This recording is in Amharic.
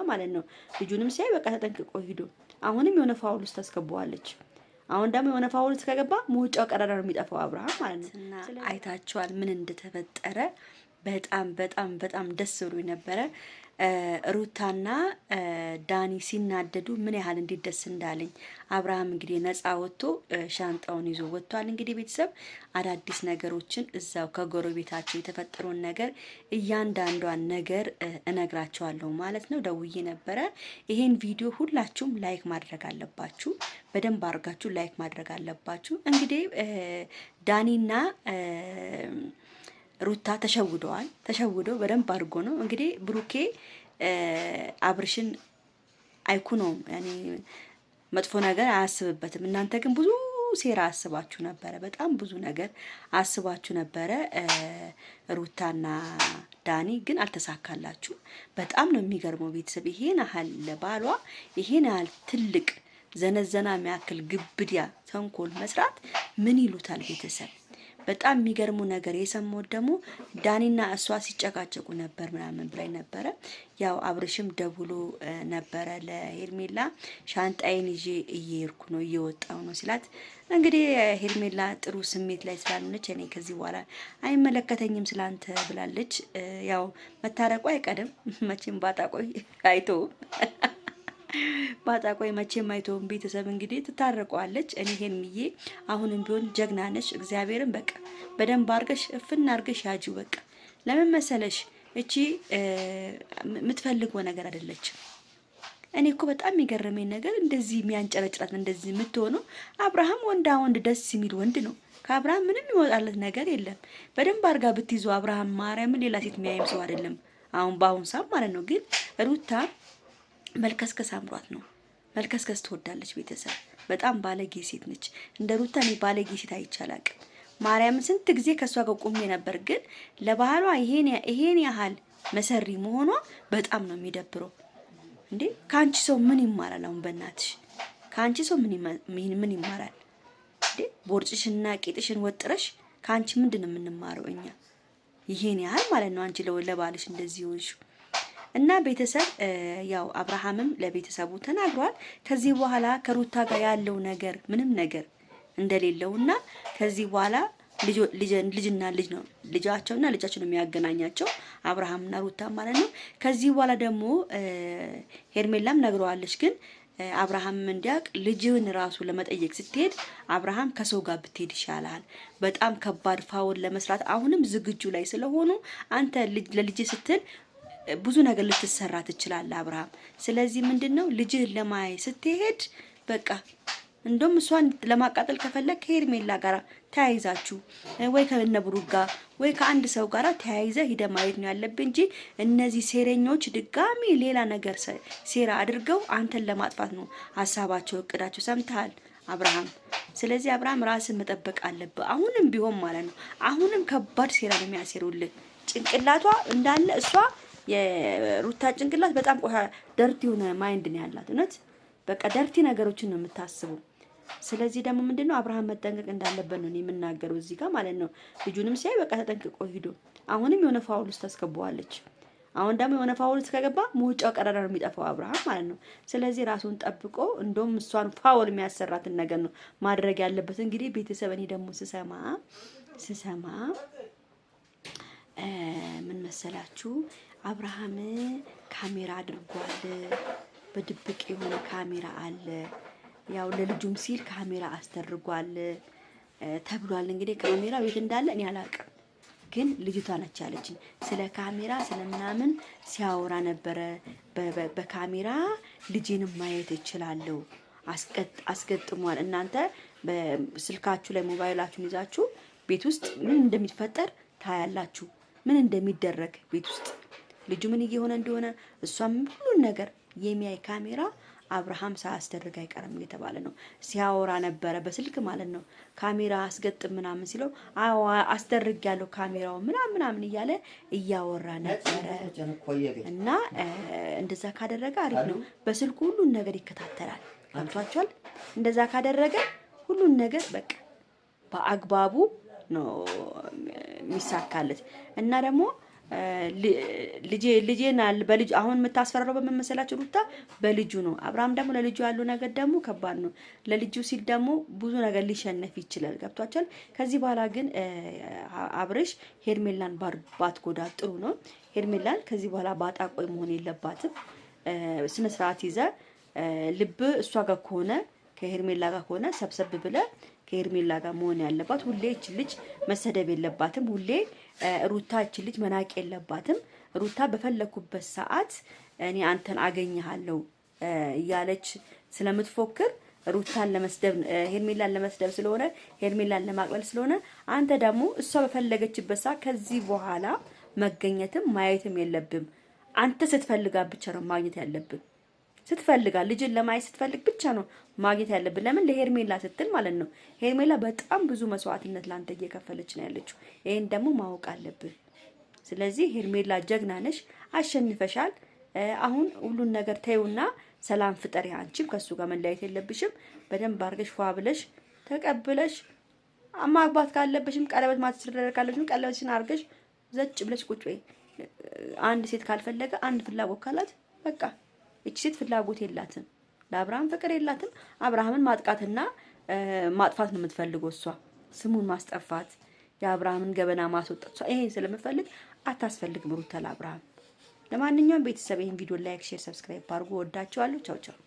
ማለት ነው ልጁንም ሲያይ በቃ ተጠንቅቆ ሄዶ አሁንም የሆነ ፋውል ውስጥ ታስገባዋለች አሁን ደግሞ የሆነ ፋውል ውስጥ ከገባ መውጫው ቀዳዳ ነው የሚጠፋው አብርሃም ማለት ነው እና አይታችኋል ምን እንደተፈጠረ በጣም ደስ ብሎኝ ነበረ ሩታና ዳኒ ሲናደዱ ምን ያህል እንዴት ደስ እንዳለኝ አብርሃም እንግዲህ ነፃ ወጥቶ ሻንጣውን ይዞ ወጥቷል እንግዲህ ቤተሰብ አዳዲስ ነገሮችን እዛው ከጎረቤታቸው የተፈጠረውን ነገር እያንዳንዷን ነገር እነግራቸዋለሁ ማለት ነው ደውዬ ነበረ ይሄን ቪዲዮ ሁላችሁም ላይክ ማድረግ አለባችሁ በደንብ አድርጋችሁ ላይክ ማድረግ አለባችሁ እንግዲህ ዳኒና ሩታ ተሸውደው በደንብ አድርጎ ነው እንግዲህ ብሩኬ አብርሽን አይኩነው ያኔ መጥፎ ነገር አያስብበትም እናንተ ግን ብዙ ሴራ አስባችሁ ነበረ በጣም ብዙ ነገር አስባችሁ ነበረ ሩታና ዳኒ ግን አልተሳካላችሁ በጣም ነው የሚገርመው ቤተሰብ ይሄን ያህል ለባሏ ይሄን ያህል ትልቅ ዘነዘና የሚያክል ግብድያ ተንኮል መስራት ምን ይሉታል ቤተሰብ በጣም የሚገርሙ ነገር የሰማሁት ደግሞ ዳኒና እሷ ሲጨቃጨቁ ነበር ምናምን ብላይ ነበረ ያው አብርሽም ደውሎ ነበረ ለሄርሜላ ሻንጣዬን ይዤ እየሄድኩ ነው እየወጣው ነው ሲላት እንግዲህ ሄርሜላ ጥሩ ስሜት ላይ ስላልነች እኔ ከዚህ በኋላ አይመለከተኝም ስላንተ ብላለች ያው መታረቁ አይቀድም መቼም ባጣቆይ አይቶ ባጣቆይ መቼም አይተውም ቤተሰብ እንግዲህ ትታረቀዋለች እኔ ሄርሚዬ አሁንም ቢሆን ጀግና ነሽ እግዚአብሔርን በቃ በደንብ አርገሽ እፍና አርገሽ ያጂው በቃ ለምን መሰለሽ እቺ የምትፈልገው ነገር አይደለች እኔ እኮ በጣም የሚገርመኝ ነገር እንደዚህ የሚያንጨረጭራት እንደዚህ የምትሆነው አብርሃም ወንድ ደስ የሚል ወንድ ነው ከአብርሃም ምንም ይወጣለት ነገር የለም በደንብ አርጋ ብትይዙ አብርሃም ማርያምን ሌላ ሴት የሚያይም ሰው አይደለም ባሁን ሰዓት ማለት ነው ግን ሩታ መልከስከስ አምሯት ነው መልከስከስ ትወዳለች ቤተሰብ በጣም ባለጌ ሴት ነች እንደ ሩታ እኔ ባለጌ ሴት አይቻላቅ ማርያም ስንት ጊዜ ከሷ ጋር ቆሜ ነበር ግን ለባህሏ ይሄን ያህል መሰሪ መሆኗ በጣም ነው የሚደብረው እንዴ ካንቺ ሰው ምን ይማራል አሁን በእናትሽ ካንቺ ሰው ምን ይማራል እንዴ ቦርጭሽና ቄጥሽን ወጥረሽ ካንቺ ምንድነው የምንማረው እኛ ይሄን ያህል ማለት ነው አንቺ ለባልሽ እንደዚህ ሆንሽ እና ቤተሰብ ያው አብርሃምም ለቤተሰቡ ተናግሯል ከዚህ በኋላ ከሩታ ጋር ያለው ነገር ምንም ነገር እንደሌለውና ከዚህ በኋላ ልጅና ልጅ ነው ልጃቸውና ልጃቸው ነው የሚያገናኛቸው አብርሃምና ሩታ ማለት ነው ከዚህ በኋላ ደግሞ ሄርሜላም ነግረዋለች ግን አብርሃም እንዲያቅ ልጅን ራሱ ለመጠየቅ ስትሄድ አብርሃም ከሰው ጋር ብትሄድ ይሻላል በጣም ከባድ ፋውል ለመስራት አሁንም ዝግጁ ላይ ስለሆኑ አንተ ለልጅ ስትል ብዙ ነገር ልትሰራ ትችላለህ አብርሃም ስለዚህ ምንድነው ልጅህን ለማየት ስትሄድ በቃ እንደውም እሷን ለማቃጠል ከፈለክ ከሄርሜላ ጋር ተያይዛችሁ ወይ ከነብሩክ ጋር ወይ ከአንድ ሰው ጋር ተያይዘ ሂደ ማየት ነው ያለብህ እንጂ እነዚህ ሴረኞች ድጋሚ ሌላ ነገር ሴራ አድርገው አንተን ለማጥፋት ነው ሐሳባቸው እቅዳቸው ሰምተሃል አብርሃም ስለዚህ አብርሃም ራስን መጠበቅ አለበት አሁንም ቢሆን ማለት ነው አሁንም ከባድ ሴራ ነው የሚያሴሩልህ ጭንቅላቷ እንዳለ እሷ የሩታ ጭንቅላት በጣም ደርቲ ሆነ ማይንድ ነው ያላት እነት በቃ ደርቲ ነገሮችን ነው የምታስበው ስለዚህ ደግሞ ምንድነው አብርሃም መጠንቀቅ እንዳለበት ነው የምናገረው እዚህ ጋር ማለት ነው ልጁንም ሲያይ በቃ ተጠንቅቆ ሄዶ አሁንም የሆነ ፋውል ውስጥ ታስገባዋለች አሁን ደግሞ የሆነ ፋውል ውስጥ ከገባ መውጫው ቀዳዳ ነው የሚጠፋው አብርሃም ማለት ነው ስለዚህ ራሱን ጠብቆ እንደውም እሷን ፋውል የሚያሰራትን ነገር ነው ማድረግ ያለበት እንግዲህ ቤተሰብ እኔ ደግሞ ስሰማ ምን መሰላችሁ አብርሃም ካሜራ አድርጓል በድብቅ የሆነ ካሜራ አለ ያው ለልጁም ሲል ካሜራ አስተርጓል ተብሏል እንግዲህ ካሜራው የት እንዳለ እኔ አላውቅም ግን ልጅቷ ነች ያለችኝ ስለ ካሜራ ስለምናምን ሲያወራ ነበረ በካሜራ ልጅንም ማየት ይችላልው አስገጥሟል እናንተ በስልካችሁ ላይ ሞባይላችሁን ይዛችሁ ቤት ውስጥ ምን እንደሚፈጠር ታያላችሁ ምን እንደሚደረግ ቤት ውስጥ ልጁ ምን እየሆነ እንደሆነ እሷም ሁሉ ነገር የሚያይ ካሜራ አብርሃም ሳያስደርግ አይቀርም እየተባለ ነው ሲያወራ ነበረ በስልክ ማለት ነው ካሜራ አስገጥም ምናምን ሲለው አዎ አስደርግ ያለው ካሜራው ምናምን እያለ እያወራ ነበረ እና እንደዛ ካደረገ አሪፍ ነው በስልኩ ሁሉ ነገር ይከታተላል አንቷቸዋል እንደዛ ካደረገ ሁሉ ነገር በቃ በአግባቡ ነው የሚሳካለት እና ደግሞ ልጄን በልጅ አሁን የምታስፈራረው በመመሰላችሁ ሩታ በልጁ ነው። አብርሃም ደግሞ ለልጁ ያለው ነገር ደግሞ ከባድ ነው። ለልጁ ሲል ደግሞ ብዙ ነገር ሊሸነፍ ይችላል። ገብቷቸዋል። ከዚህ በኋላ ግን አብርሽ ሄርሜላን ባትጎዳ ጥሩ ነው። ሄርሜላን ከዚህ በኋላ ባጣቆይ መሆን የለባትም። ስነ ስርዓት ይዘ ልብ እሷ ጋር ከሆነ ከሄርሜላ ጋር ከሆነ ሰብሰብ ብለ ከሄርሜላ ጋር መሆን ያለባት። ሁሌ እች ልጅ መሰደብ የለባትም። ሁሌ ሩታ እች ልጅ መናቅ የለባትም። ሩታ በፈለኩበት ሰዓት እኔ አንተን አገኘሃለሁ እያለች ስለምትፎክር ሩታን ለመስደብ ሄርሜላን ለመስደብ ስለሆነ ሄርሜላን ለማቅለል ስለሆነ አንተ ደግሞ እሷ በፈለገችበት ሰዓት ከዚህ በኋላ መገኘትም ማየትም የለብም። አንተ ስትፈልጋ ብቻ ነው ማግኘት ያለብን። ስትፈልጋ ልጅን ለማየት ስትፈልግ ብቻ ነው ማግኘት ያለብን። ለምን? ለሄርሜላ ስትል ማለት ነው። ሄርሜላ በጣም ብዙ መስዋዕትነት ላንተ እየከፈለች ነው ያለችው። ይሄን ደግሞ ማወቅ አለብን። ስለዚህ ሄርሜላ ጀግና ነሽ፣ አሸንፈሻል። አሁን ሁሉን ነገር ተይውና ሰላም ፍጠሪ። አንቺም ከሱ ጋር መለያየት የለብሽም። በደንብ አድርገሽ ፏ ብለሽ ተቀብለሽ ማግባት ካለብሽም ቀለበት ማስደረግ ካለብሽም ቀለበትሽን አድርገሽ ዘጭ ብለሽ ቁጭ በይ። አንድ ሴት ካልፈለገ አንድ ፍላጎት ካላት በቃ እቺ ሴት ፍላጎት የላትም፣ ለአብርሃም ፍቅር የላትም። አብርሃምን ማጥቃትና ማጥፋት ነው የምትፈልገው እሷ፣ ስሙን ማስጠፋት፣ የአብርሃምን ገበና ማስወጣት። እሷ ይሄን ስለምፈልግ አታስፈልግም ሩታ ለአብርሃም። ለማንኛውም ቤተሰብ ይሄን ቪዲዮ ላይክ፣ ሼር፣ ሰብስክራይብ አድርጉ። ወዳችኋለሁ። ቻው ቻው።